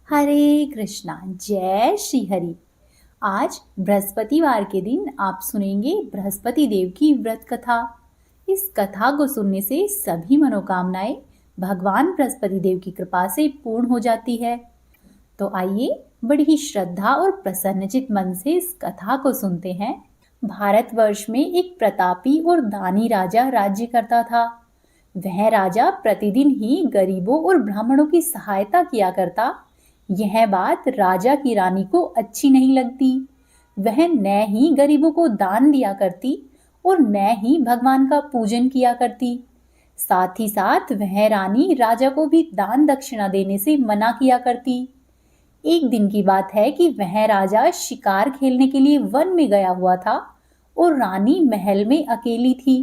हरे कृष्णा। जय श्री हरि। आज बृहस्पतिवार के दिन आप सुनेंगे बृहस्पति देव की व्रत कथा। इस कथा को सुनने से सभी मनोकामनाएं भगवान बृहस्पति देव की कृपा से पूर्ण हो जाती है। तो आइए बड़ी ही श्रद्धा और प्रसन्नचित मन से इस कथा को सुनते हैं। भारतवर्ष में एक प्रतापी और दानी राजा राज्य करता था। वह राजा प्रतिदिन ही गरीबों और ब्राह्मणों की सहायता किया करता। यह बात राजा की रानी को अच्छी नहीं लगती। वह न ही गरीबों को दान दिया करती और न ही भगवान का पूजन किया करती। साथ ही साथ वह रानी राजा को भी दान दक्षिणा देने से मना किया करती। एक दिन की बात है कि वह राजा शिकार खेलने के लिए वन में गया हुआ था और रानी महल में अकेली थी।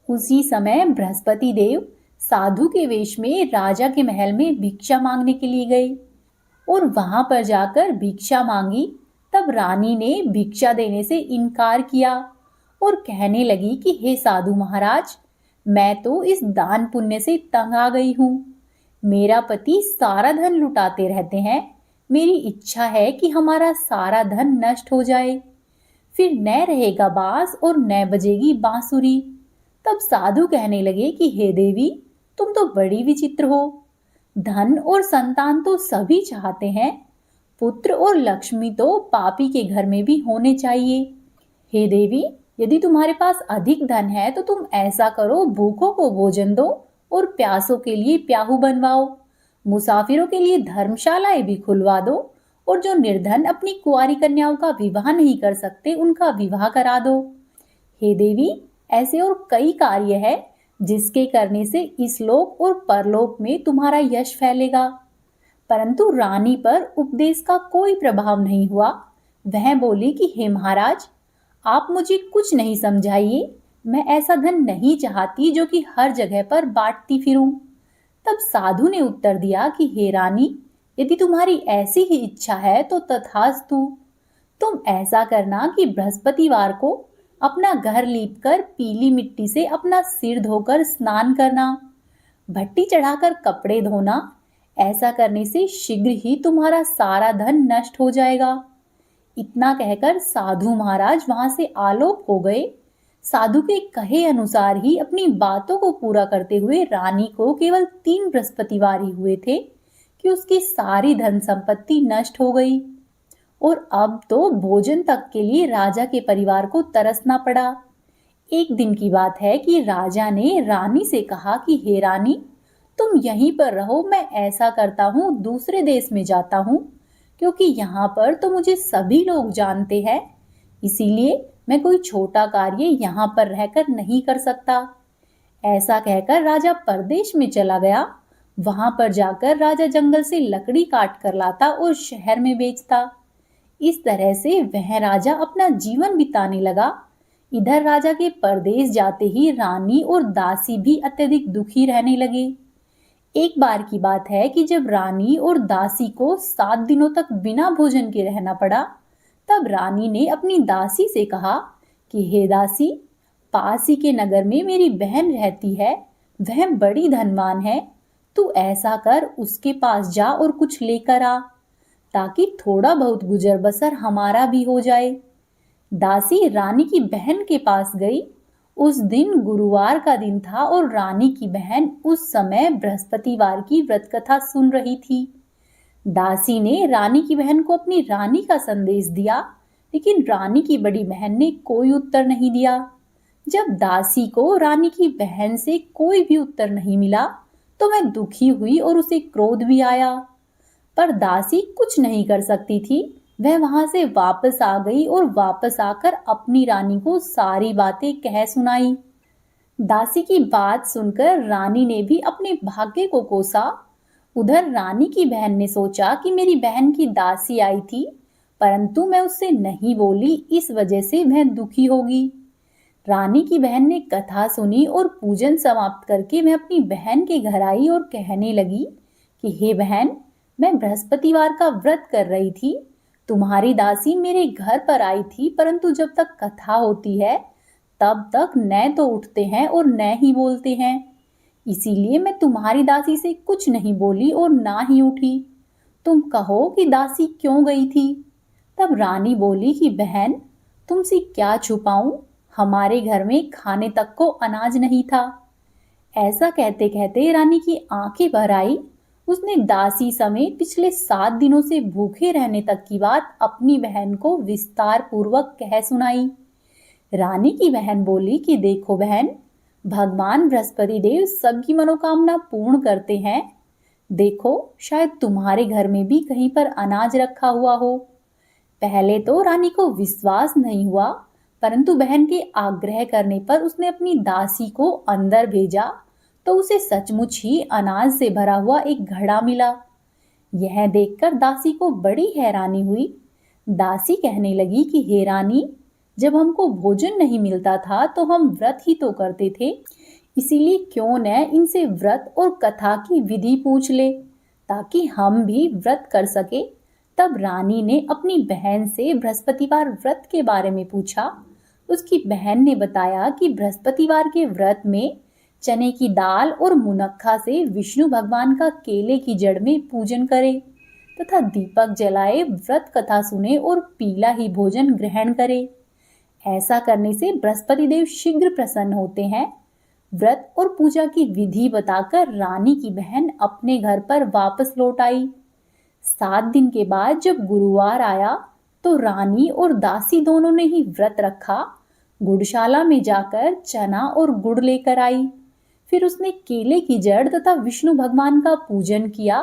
उसी समय बृहस्पति देव साधु के वेश में राजा के महल में भिक्षा मांगने के लिए गए और वहां पर जाकर भिक्षा मांगी। तब रानी ने भिक्षा देने से इनकार किया और कहने लगी कि हे साधु महाराज, मैं तो इस दान पुण्य से तंग आ गई हूँ। मेरा पति सारा धन लुटाते रहते हैं। मेरी इच्छा है कि हमारा सारा धन नष्ट हो जाए, फिर न रहेगा बांस और न बजेगी बांसुरी। तब साधु कहने लगे कि हे देवी, तुम तो बड़ी विचित्र हो। धन और संतान तो सभी चाहते हैं, पुत्र और लक्ष्मी तो पापी के घर में भी होने चाहिए। हे देवी, यदि तुम्हारे पास अधिक धन है तो तुम ऐसा करो, भूखों को भोजन दो और प्यासों के लिए प्याहू बनवाओ। मुसाफिरों के लिए धर्मशालाएं भी खुलवा दो और जो निर्धन अपनी कुंवारी कन्याओं का विवाह नहीं कर सकते उनका विवाह करा दो। हे देवी, ऐसे और कई कार्य है जिसके करने से इस लोक और परलोक में तुम्हारा यश फैलेगा। परंतु रानी पर उपदेश का कोई प्रभाव नहीं हुआ। वह बोली कि हे महाराज, आप मुझे कुछ नहीं समझाइए। मैं ऐसा धन नहीं चाहती जो कि हर जगह पर बांटती फिरूं। तब साधु ने उत्तर दिया कि हे रानी, यदि तुम्हारी ऐसी ही इच्छा है तो तथास्तु। तुम ऐसा करना कि बृहस्पतिवार को अपना घर लीपकर पीली मिट्टी से अपना सिर धोकर स्नान करना, भट्टी चढ़ाकर कपड़े धोना। ऐसा करने से शीघ्र ही तुम्हारा सारा धन नष्ट हो जाएगा। इतना कहकर साधु महाराज वहां से आलोप हो गए। साधु के कहे अनुसार ही अपनी बातों को पूरा करते हुए रानी को केवल 3 बृहस्पतिवार ही हुए थे कि उसकी सारी धन संपत्ति नष्ट हो गई और अब तो भोजन तक के लिए राजा के परिवार को तरसना पड़ा। एक दिन की बात है कि राजा ने रानी से कहा कि हे रानी, तुम यहीं पर रहो, मैं ऐसा करता हूँ दूसरे देश में जाता हूँ, क्योंकि यहाँ पर तो मुझे सभी लोग जानते हैं। इसीलिए मैं कोई छोटा कार्य यहाँ पर रहकर नहीं कर सकता। ऐसा कहकर राजा परदेश में चला गया। वहां पर जाकर राजा जंगल से लकड़ी काट कर लाता और शहर में बेचता। इस तरह से वह राजा अपना जीवन बिताने लगा। इधर राजा के परदेश जाते ही रानी और दासी भी अत्यधिक दुखी रहने लगे। एक बार की बात है कि जब रानी और दासी को 7 दिनों तक बिना भोजन के रहना पड़ा, तब रानी ने अपनी दासी से कहा कि हे दासी, पास ही के नगर में मेरी बहन रहती है, वह बड़ी धनवान है। तू ऐसा कर, उसके पास जा और कुछ लेकर आ, ताकि थोड़ा बहुत गुजर बसर हमारा भी हो जाए। दासी रानी की बहन के पास गई। उस दिन गुरुवार का दिन था और रानी की बहन उस समय बृहस्पतिवार की व्रत कथा सुन रही थी। दासी ने रानी की बहन को अपनी रानी का संदेश दिया, लेकिन रानी की बड़ी बहन ने कोई उत्तर नहीं दिया। जब दासी को रानी की बहन से कोई भी उत्तर नहीं मिला तो वह दुखी हुई और उसे क्रोध भी आया, पर दासी कुछ नहीं कर सकती थी। वह वहां से वापस आ गई और वापस आकर अपनी रानी को सारी बातें कह सुनाई। दासी की बात सुनकर रानी ने भी अपने भाग्य को कोसा। उधर रानी की बहन ने सोचा कि मेरी बहन की दासी आई थी, परंतु मैं उससे नहीं बोली, इस वजह से वह दुखी होगी। रानी की बहन ने कथा सुनी और पूजन समाप्त करके मैं अपनी बहन के घर आई और कहने लगी कि हे बहन, मैं बृहस्पतिवार का व्रत कर रही थी। तुम्हारी दासी मेरे घर पर आई थी, परंतु जब तक कथा होती है तब तक न तो उठते हैं और न ही बोलते हैं। इसीलिए मैं तुम्हारी दासी से कुछ नहीं बोली और ना ही उठी। तुम कहो कि दासी क्यों गई थी। तब रानी बोली कि बहन, तुमसे क्या छुपाऊं, हमारे घर में खाने तक को अनाज नहीं था। ऐसा कहते कहते रानी की आंखें भर आई। उसने दासी समेत पिछले 7 दिनों से भूखे रहने तक की बात अपनी बहन को विस्तार पूर्वक कह सुनाई। रानी की बहन बोली कि देखो बहन, भगवान बृहस्पति देव सबकी मनोकामना पूर्ण करते हैं। देखो, शायद तुम्हारे घर में भी कहीं पर अनाज रखा हुआ हो। पहले तो रानी को विश्वास नहीं हुआ, परंतु बहन के आग्रह करने पर उसने अपनी दासी को अंदर भेजा तो उसे सचमुच ही अनाज से भरा हुआ एक घड़ा मिला। यह देखकर दासी को बड़ी हैरानी हुई। दासी कहने लगी कि हे रानी, जब हमको भोजन नहीं मिलता था तो हम व्रत ही तो करते थे, इसीलिए क्यों न इनसे व्रत और कथा की विधि पूछ ले ताकि हम भी व्रत कर सके। तब रानी ने अपनी बहन से बृहस्पतिवार व्रत के बारे में पूछा। उसकी बहन ने बताया कि बृहस्पतिवार के व्रत में चने की दाल और मुनक्खा से विष्णु भगवान का केले की जड़ में पूजन करे तथा दीपक जलाए, व्रत कथा सुने और पीला ही भोजन ग्रहण करे। ऐसा करने से बृहस्पति देव शीघ्र प्रसन्न होते हैं। व्रत और पूजा की विधि बताकर रानी की बहन अपने घर पर वापस लौट आई। 7 दिन के बाद जब गुरुवार आया तो रानी और दासी दोनों ने ही व्रत रखा। गुड़शाला में जाकर चना और गुड़ लेकर आई। फिर उसने केले की जड़ तथा विष्णु भगवान का पूजन किया।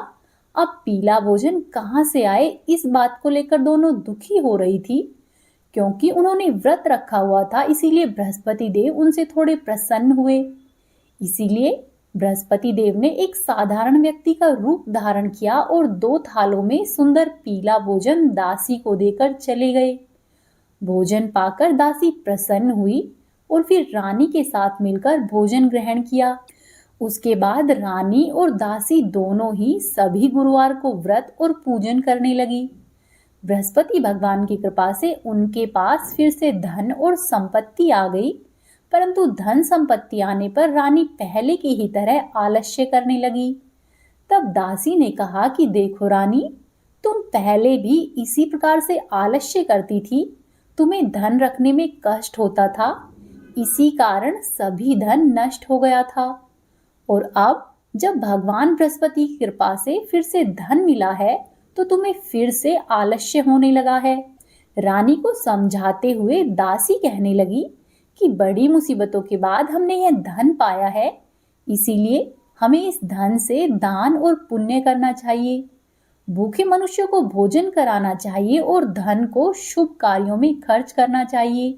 अब पीला भोजन कहाँ से आए, इस बात को लेकर दोनों दुखी हो रही थी। क्योंकि उन्होंने व्रत रखा हुआ था, इसीलिए बृहस्पति देव उनसे थोड़े प्रसन्न हुए। इसीलिए बृहस्पति देव ने एक साधारण व्यक्ति का रूप धारण किया और 2 थालों में सुंदर पीला भोजन दासी को देकर चले गए। भोजन पाकर दासी प्रसन्न हुई और फिर रानी के साथ मिलकर भोजन ग्रहण किया। उसके बाद रानी और दासी दोनों ही सभी गुरुवार को व्रत और पूजन करने लगी। बृहस्पति भगवान की कृपा से उनके पास फिर से धन और संपत्ति आ गई, परंतु धन संपत्ति आने पर रानी पहले की ही तरह आलस्य करने लगी। तब दासी ने कहा कि देखो रानी, तुम पहले भी इसी प्रकार से आलस्य करती थी। तुम्हें धन रखने में कष्ट होता था, इसी कारण सभी धन नष्ट हो गया था। और अब जब भगवान बृहस्पति की कृपा से फिर से धन मिला है तो तुम्हें फिर से आलस्य होने लगा है। रानी को समझाते हुए दासी कहने लगी कि बड़ी मुसीबतों के बाद हमने यह धन पाया है, इसीलिए हमें इस धन से दान और पुण्य करना चाहिए। भूखे मनुष्यों को भोजन कराना चाहिए और धन को शुभ कार्यों में खर्च करना चाहिए।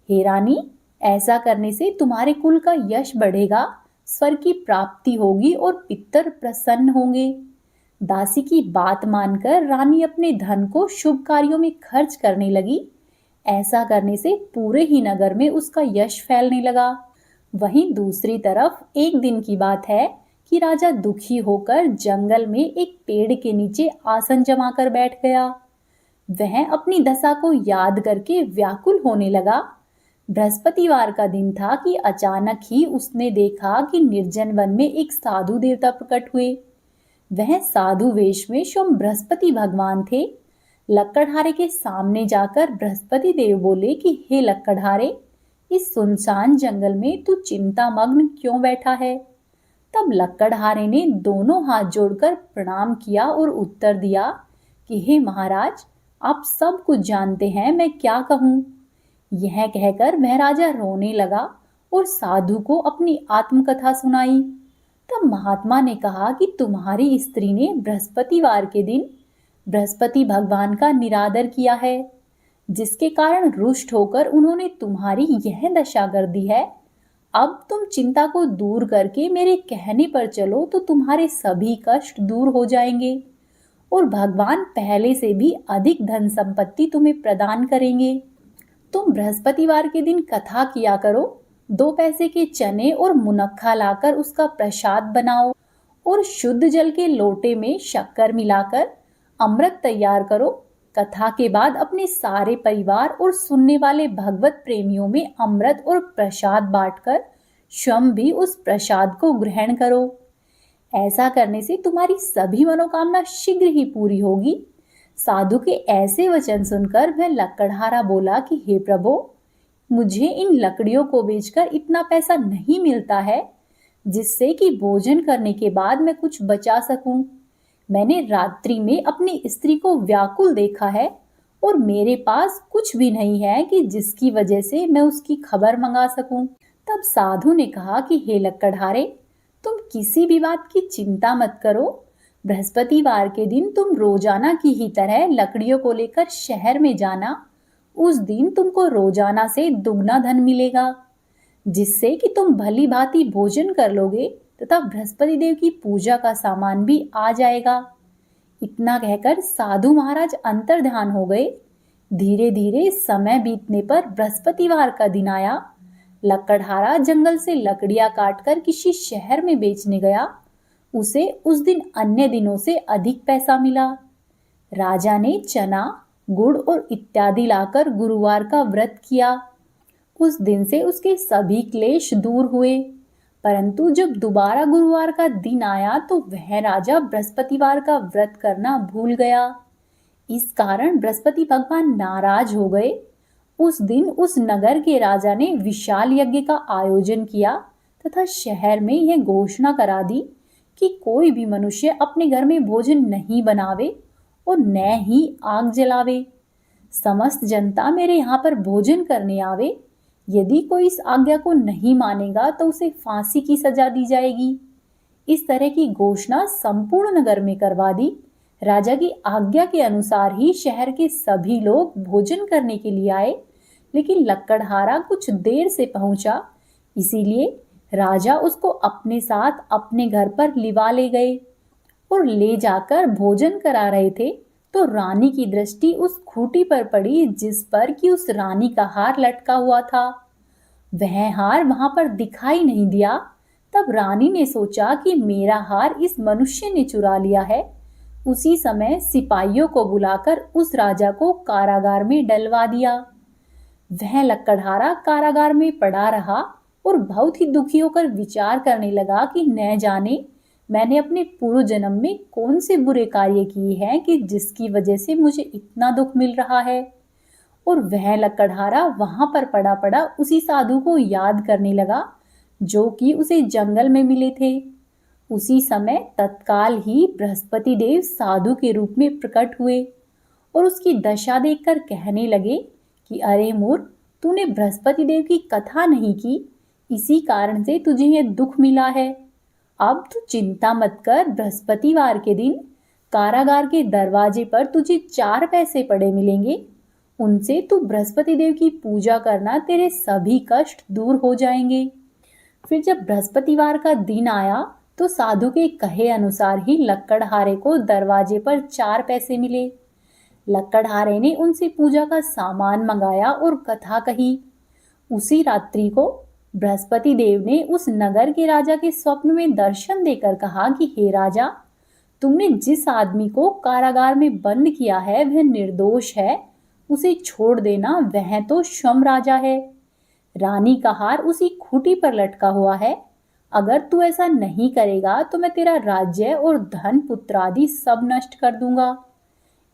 हे रानी, ऐसा करने से तुम्हारे कुल का यश बढ़ेगा, स्वर्ग की प्राप्ति होगी और पितर प्रसन्न होंगे। दासी की बात मानकर रानी अपने धन को शुभ कार्यों में खर्च करने लगी। ऐसा करने से पूरे ही नगर में उसका यश फैलने लगा। वहीं दूसरी तरफ एक दिन की बात है कि राजा दुखी होकर जंगल में एक पेड़ के नीचे आसन जमाकर बैठ गया। वह अपनी दशा को याद करके व्याकुल होने लगा। बृहस्पतिवार का दिन था कि अचानक ही उसने देखा कि निर्जन वन में एक साधु देवता प्रकट हुए। वह साधु वेश में स्वयं बृहस्पति भगवान थे। लक्कड़हारे के सामने जाकर बृहस्पति देव बोले कि हे लक्कड़हारे, इस सुनसान जंगल में तू चिंता मग्न क्यों बैठा है। तब लक्कड़हारे ने दोनों हाथ जोड़कर प्रणाम किया और उत्तर दिया कि हे महाराज, आप सब कुछ जानते हैं, मैं क्या कहूँ। यह कहकर वह राजा रोने लगा और साधु को अपनी आत्मकथा सुनाई। तब महात्मा ने कहा कि तुम्हारी स्त्री ने बृहस्पतिवार के दिन बृहस्पति भगवान का निरादर किया है, जिसके कारण रुष्ट होकर उन्होंने तुम्हारी यह दशा कर दी है। अब तुम चिंता को दूर करके मेरे कहने पर चलो तो तुम्हारे सभी कष्ट दूर हो जाएंगे और भगवान पहले से भी अधिक धन संपत्ति तुम्हें प्रदान करेंगे। तुम बृहस्पतिवार के दिन कथा किया करो, 2 पैसे के चने और मुनक्खा लाकर उसका प्रसाद बनाओ और शुद्ध जल के लोटे में शक्कर मिलाकर अमृत तैयार करो। कथा के बाद अपने सारे परिवार और सुनने वाले भगवत प्रेमियों में अमृत और प्रसाद बांटकर स्वयं भी उस प्रसाद को ग्रहण करो। ऐसा करने से तुम्हारी सभी मनोकामना शीघ्र ही पूरी होगी। साधु के ऐसे वचन सुनकर वह लकड़हारा बोला कि हे प्रभु, मुझे इन लकड़ियों को बेचकर इतना पैसा नहीं मिलता है जिससे कि भोजन करने के बाद मैं कुछ बचा सकूं। मैंने रात्रि में अपनी स्त्री को व्याकुल देखा है और मेरे पास कुछ भी नहीं है कि जिसकी वजह से मैं उसकी खबर मंगा सकूं। तब साधु ने कहा कि हे लकड़हारे, तुम किसी भी बात की चिंता मत करो। बृहस्पतिवार के दिन तुम रोजाना की ही तरह लकड़ियों को लेकर शहर में जाना। उस दिन तुमको रोजाना से दुगना धन मिलेगा, जिससे कि तुम भली भांति भोजन कर लोगे तथा बृहस्पति देव की पूजा का सामान भी आ जाएगा। इतना कहकर साधु महाराज अंतर्ध्यान हो गए। धीरे धीरे समय बीतने पर बृहस्पतिवार का दिन आया। लकड़हारा जंगल से लकड़ियां काटकर किसी शहर में बेचने गया। उसे उस दिन अन्य दिनों से अधिक पैसा मिला। राजा ने चना, गुड़ और इत्यादि लाकर गुरुवार का व्रत किया। उस दिन से उसके सभी क्लेश दूर हुए। परंतु जब दोबारा गुरुवार का दिन आया तो वह राजा बृहस्पतिवार का व्रत करना भूल गया। इस कारण बृहस्पति भगवान नाराज हो गए। उस दिन उस नगर के राजा ने विशाल यज्ञ का आयोजन किया तथा शहर में यह घोषणा करा दी कि कोई भी मनुष्य अपने घर में भोजन नहीं बनावे और न ही आग जलावे। समस्त जनता मेरे यहाँ पर भोजन करने आवे। यदि कोई इस आज्ञा को नहीं मानेगा तो उसे फांसी की सजा दी जाएगी। इस तरह की घोषणा संपूर्ण नगर में करवा दी। राजा की आज्ञा के अनुसार ही शहर के सभी लोग भोजन करने के लिए आए, लेकिन लकड़हारा कुछ देर से पहुंचा, इसीलिए राजा उसको अपने साथ अपने घर पर लिवा ले गए और ले जाकर भोजन करा रहे थे तो रानी की दृष्टि उस खूंटी पर पड़ी जिस पर कि उस रानी का हार लटका हुआ था। वह हार वहां पर दिखाई नहीं दिया। तब रानी ने सोचा कि मेरा हार इस मनुष्य ने चुरा लिया है। उसी समय सिपाहियों को बुलाकर उस राजा को कारागार में डलवा दिया। वह लकड़हारा कारागार में पड़ा रहा और बहुत ही दुखी होकर विचार करने लगा कि न जाने मैंने अपने पूर्व जन्म में कौन से बुरे कार्य किए हैं कि जिसकी वजह से मुझे इतना दुख मिल रहा है। और वह लकड़हारा वहां पर पड़ा पड़ा उसी साधु को याद करने लगा जो कि उसे जंगल में मिले थे। उसी समय तत्काल ही बृहस्पति देव साधु के रूप में प्रकट हुए और उसकी दशा देखकर कहने लगे कि अरे मूर्ख, तूने बृहस्पति देव की कथा नहीं की, इसी कारण से तुझे यह दुख मिला है। अब तू चिंता मत कर। बृहस्पतिवार के दिन कारागार के दरवाजे पर तुझे 4 पैसे पड़े मिलेंगे। उनसे तू बृहस्पति देव की पूजा करना, तेरे सभी कष्ट दूर हो जाएंगे। फिर जब बृहस्पतिवार का दिन आया तो साधु के कहे अनुसार ही लकड़हारे को दरवाजे पर 4 पैसे मिले। लकड़हारे ने उनसे पूजा का सामान मंगाया और कथा कही। उसी रात्रि को बृहस्पति देव ने उस नगर के राजा के स्वप्न में दर्शन देकर कहा कि हे राजा, तुमने जिस आदमी को कारागार में बंद किया है वह निर्दोष है, उसे छोड़ देना, वह तो स्वयं राजा है। रानी का हार उसी खूंटी पर लटका हुआ है। अगर तू ऐसा नहीं करेगा तो मैं तेरा राज्य और धन पुत्र आदि सब नष्ट कर दूंगा।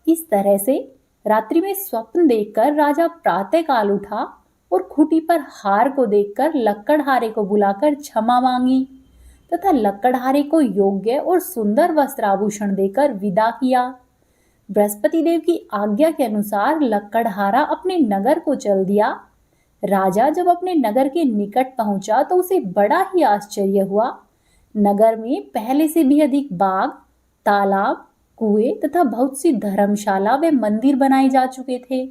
इस तरह से रात्रि में स्वप्न देखकर राजा प्रातः काल उठा और खूंटी पर हार को देखकर लकड़हारे को बुलाकर क्षमा मांगी तथा लकड़हारे को योग्य और सुंदर वस्त्र आभूषण देकर विदा किया। बृहस्पति देव की आज्ञा के अनुसार लकड़हारा अपने नगर को चल दिया। राजा जब अपने नगर के निकट पहुंचा तो उसे बड़ा ही आश्चर्य हुआ। नगर में पहले से भी अधिक बाग, तालाब, कुएं तथा बहुत सी धर्मशाला व मंदिर बनाए जा चुके थे।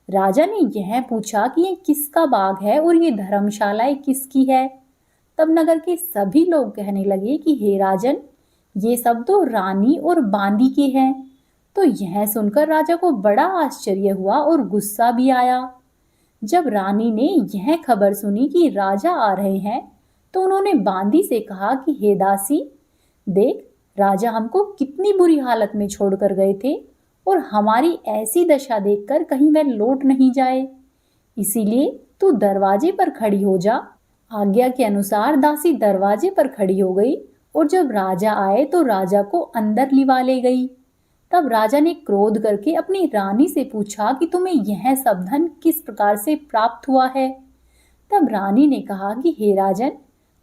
राजा ने यह पूछा कि यह किसका बाग है और ये धर्मशालाएं किसकी है। तब नगर के सभी लोग कहने लगे कि हे राजन, ये सब तो रानी और बांदी के हैं। तो यह सुनकर राजा को बड़ा आश्चर्य हुआ और गुस्सा भी आया। जब रानी ने यह खबर सुनी कि राजा आ रहे हैं तो उन्होंने बांदी से कहा कि हे दासी, देख, राजा हमको कितनी बुरी हालत में छोड़कर गए थे और हमारी ऐसी दशा देखकर कहीं वह लौट नहीं जाए, इसीलिए तू दरवाजे पर खड़ी हो जा। आज्ञा के अनुसार दासी दरवाजे पर खड़ी हो गई और जब राजा आए तो राजा को अंदर लिवा ले गई। तब राजा ने क्रोध करके अपनी रानी से पूछा कि तुम्हें यह सब धन किस प्रकार से प्राप्त हुआ है। तब रानी ने कहा कि हे राजन,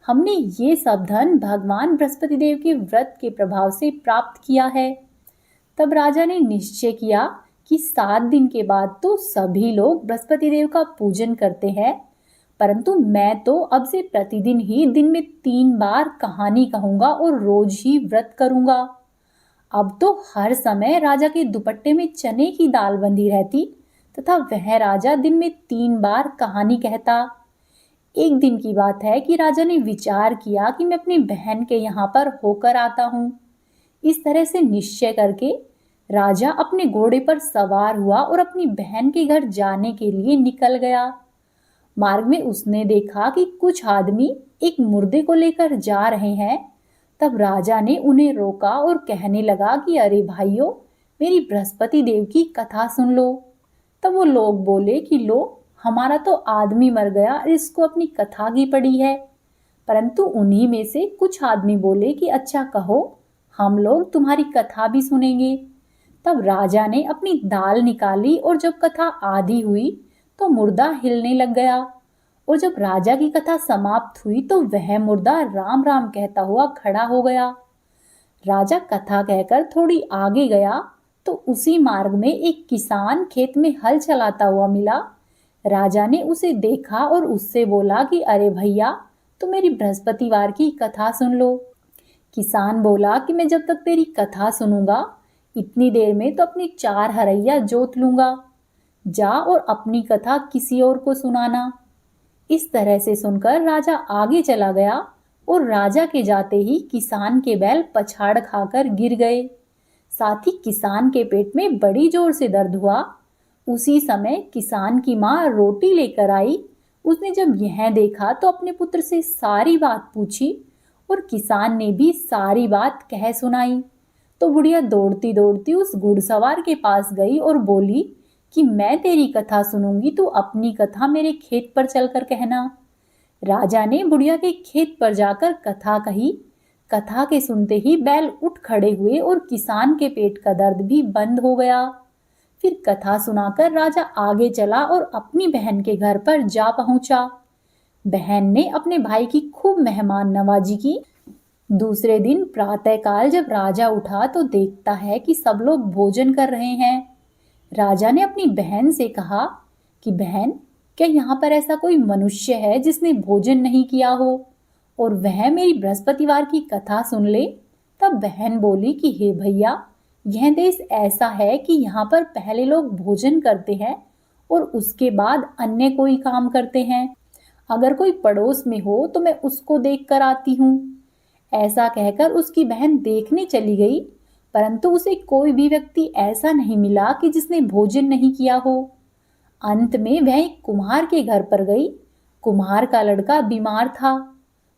हमने ये सब धन भगवान बृहस्पति देव के व्रत के प्रभाव से प्राप्त किया है। तब राजा ने निश्चय किया कि 7 दिन के बाद तो सभी लोग बृहस्पति देव का पूजन करते हैं, परंतु मैं तो अब से प्रतिदिन ही दिन में 3 बार कहानी कहूंगा और रोज ही व्रत करूंगा। अब तो हर समय राजा के दुपट्टे में चने की दाल बंधी रहती तथा वह राजा दिन में 3 बार कहानी कहता। एक दिन की बात है कि राजा ने विचार किया कि मैं अपनी बहन के यहाँ पर होकर आता हूँ। इस तरह से निश्चय करके राजा अपने घोड़े पर सवार हुआ और अपनी बहन के घर जाने के लिए निकल गया। मार्ग में उसने देखा कि कुछ आदमी एक मुर्दे को लेकर जा रहे हैं। तब राजा ने उन्हें रोका और कहने लगा कि अरे भाइयों, मेरी बृहस्पति देव की कथा सुन लो। तब वो लोग बोले कि लो, हमारा तो आदमी मर गया और इसको अपनी कथा की पड़ी है। परंतु उन्हीं में से कुछ आदमी बोले कि अच्छा कहो, हम लोग तुम्हारी कथा भी सुनेंगे। तब राजा ने अपनी दाल निकाली और जब कथा आधी हुई तो मुर्दा हिलने लग गया। और जब राजा की कथा समाप्त हुई तो वह मुर्दा राम राम कहता हुआ खड़ा हो गया। राजा कथा कहकर थोड़ी आगे गया तो उसी मार्ग में एक किसान खेत में हल चलाता हुआ मिला। राजा ने उसे देखा और उससे बोला कि अरे भैया, तुम मेरी बृहस्पतिवार की कथा सुन लो। किसान बोला कि मैं जब तक तेरी कथा सुनूंगा इतनी देर में तो अपनी 4 हरैया जोत लूंगा। जा और अपनी कथा किसी और को सुनाना। इस तरह से सुनकर राजा आगे चला गया और राजा के जाते ही किसान के बैल पछाड़ खाकर गिर गए। साथ ही किसान के पेट में बड़ी जोर से दर्द हुआ। उसी समय किसान की माँ रोटी लेकर आई। उसने जब यह देखा तो अपने पुत्र से सारी बात पूछी और किसान ने भी सारी बात कह सुनाई। तो बुढ़िया दौड़ती दौड़ती उस घुड़सवार के पास गई और बोली कि मैं तेरी कथा सुनूंगी, तू अपनी कथा मेरे खेत पर चलकर कहना। राजा ने बुढ़िया के खेत पर जाकर कथा कही। कथा के सुनते ही बैल उठ खड़े हुए और किसान के पेट का दर्द भी बंद हो गया। फिर कथा सुनाकर राजा आगे चला और अपनी बहन के घर पर जा पहुंचा। बहन ने अपने भाई की खूब मेहमान नवाजी की। दूसरे दिन प्रातःकाल जब राजा उठा तो देखता है कि सब लोग भोजन कर रहे हैं। राजा ने अपनी बहन से कहा कि बहन, क्या यहाँ पर ऐसा कोई मनुष्य है जिसने भोजन नहीं किया हो और वह मेरी बृहस्पतिवार की कथा सुन ले। तब बहन बोली कि हे भैया, यह देश ऐसा है कि यहाँ पर पहले लोग भोजन करते हैं और उसके बाद अन्य कोई काम करते हैं। अगर कोई पड़ोस में हो तो मैं उसको देख कर आती हूँ। ऐसा कहकर उसकी बहन देखने चली गई, परंतु उसे कोई भी व्यक्ति ऐसा नहीं मिला कि जिसने भोजन नहीं किया हो। अंत में वह एक कुम्हार के घर पर गई। कुम्हार का लड़का बीमार था।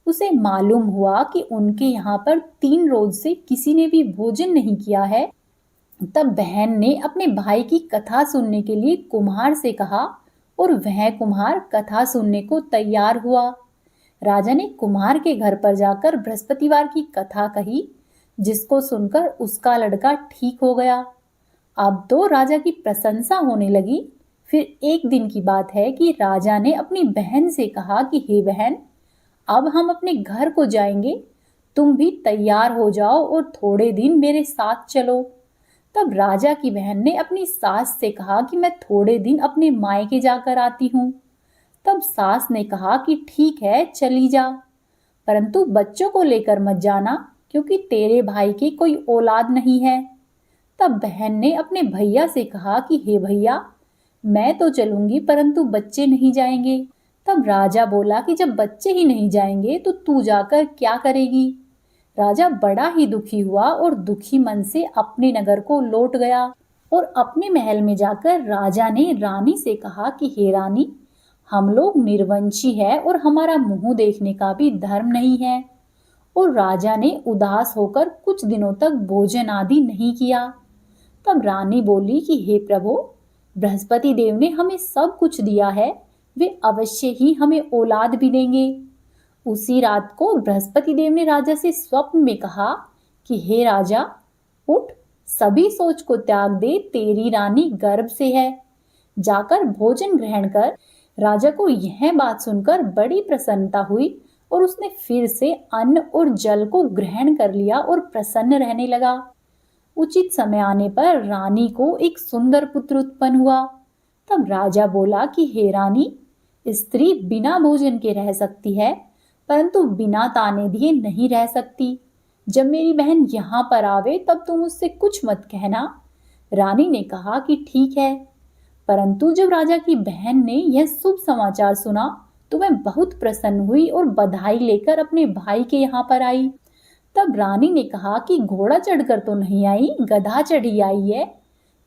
उसे मालूम हुआ कि उनके यहाँ पर 3 रोज से किसी ने भी भोजन नहीं किया है। तब बहन ने अपने भाई की कथा सुनने के लिए कुम्हार से कहा और वह कुम्हार कथा सुनने को तैयार हुआ। राजा ने कुम्हार के घर पर जाकर बृहस्पतिवार की कथा कही, जिसको सुनकर उसका लड़का ठीक हो गया। अब तो राजा की प्रशंसा होने लगी। फिर एक दिन की बात है कि राजा ने अपनी बहन से कहा कि हे बहन, अब हम अपने घर को जाएंगे, तुम भी तैयार हो जाओ और थोड़े दिन मेरे साथ चलो। तब राजा की बहन ने अपनी सास से कहा कि मैं थोड़े दिन अपने मायके जाकर आती हूँ। तब सास ने कहा कि ठीक है, चली जा, परंतु बच्चों को लेकर मत जाना, क्योंकि तेरे भाई की कोई औलाद नहीं है। तब बहन ने अपने भैया से कहा कि हे भैया, मैं तो चलूंगी परंतु बच्चे नहीं जाएंगे। तब राजा बोला कि जब बच्चे ही नहीं जाएंगे तो तू जाकर क्या करेगी। राजा बड़ा ही दुखी हुआ और दुखी मन से अपने नगर को लौट गया और अपने महल में जाकर राजा ने रानी से कहा कि हे रानी, हम लोग निर्वंशी है और हमारा मुंह देखने का भी धर्म नहीं है। और राजा ने उदास होकर कुछ दिनों तक भोजन आदि नहीं किया। तब रानी बोली कि हे प्रभु, बृहस्पति देव ने हमें सब कुछ दिया है, वे अवश्य ही हमें औलाद भी देंगे। उसी रात को बृहस्पति देव ने राजा से स्वप्न में कहा कि हे राजा, उठ, सभी सोच को त्याग दे, तेरी रानी गर्भ से है, जाकर भोजन ग्रहण कर। राजा को यह बात सुनकर बड़ी प्रसन्नता हुई और उसने फिर से अन्न और जल को ग्रहण कर लिया और प्रसन्न रहने लगा। उचित समय आने पर रानी को एक सुंदर पुत्र उत्पन्न हुआ। तब राजा बोला कि हे रानी, स्त्री बिना भोजन के रह सकती है, परंतु बिना ताने दिए नहीं रह सकती। जब मेरी बहन यहाँ पर आवे तब तुम उससे कुछ मत कहना। रानी ने कहा कि ठीक है। परंतु जब राजा की बहन ने यह शुभ समाचार सुना तो वह बहुत प्रसन्न हुई और बधाई लेकर अपने भाई के यहाँ पर आई। तब रानी ने कहा कि घोड़ा चढ़कर तो नहीं आई, गधा चढ़ी आई है।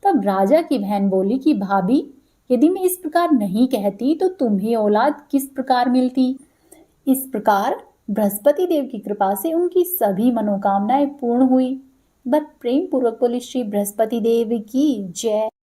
तब राजा की बहन बोली कि भाभी, यदि मैं इस प्रकार नहीं कहती तो तुम्हें औलाद किस प्रकार मिलती। इस प्रकार बृहस्पति देव की कृपा से उनकी सभी मनोकामनाएं पूर्ण हुई। बस प्रेम पूर्वक बोली श्री बृहस्पति देव की जय।